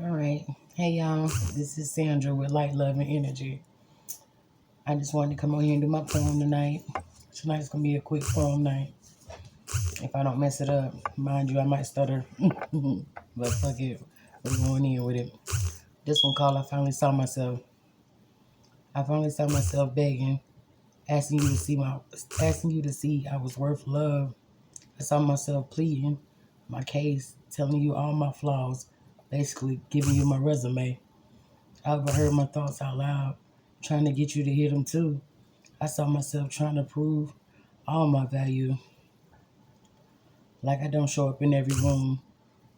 All right. Hey, y'all. This is Sandra with Light, Love, and Energy. I just wanted to come on here and do my poem tonight. Tonight's going to be a quick poem night. If I don't mess it up, mind you, I might stutter. But fuck it. We're going in with it. This one called I Finally Saw Myself. I finally saw myself begging, asking you to see I was worth love. I saw myself pleading my case, telling you all my flaws, basically giving you my resume. I overheard my thoughts out loud, trying to get you to hear them too. I saw myself trying to prove all my value, like I don't show up in every room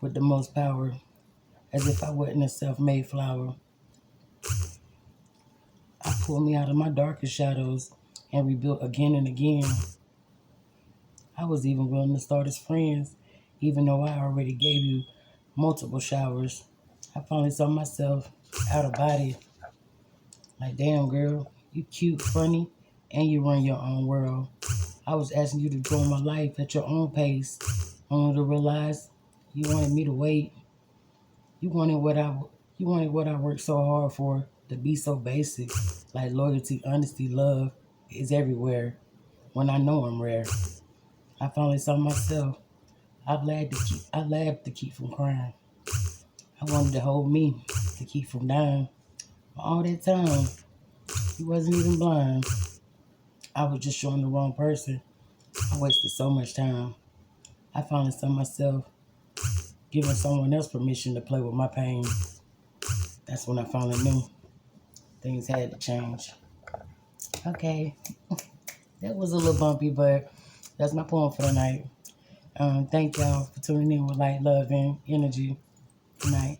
with the most power, as if I wasn't a self-made flower. I pulled me out of my darkest shadows and rebuilt again and again. I was even willing to start as friends, even though I already gave you multiple showers. I finally saw myself out of body. Like, damn, girl, you cute, funny, and you run your own world. I was asking you to join my life at your own pace, only to realize you wanted me to wait. You wanted what I worked so hard for to be so basic, like loyalty, honesty, love is everywhere. When I know I'm rare, I finally saw myself. I laughed to keep from crying. I wanted to hold me to keep from dying. All that time, you wasn't even blind. I was just showing the wrong person. I wasted so much time. I finally saw myself giving someone else permission to play with my pain. That's when I finally knew things had to change. Okay, that was a little bumpy, but that's my poem for the night. Thank y'all for tuning in with Light, Love, and Energy tonight.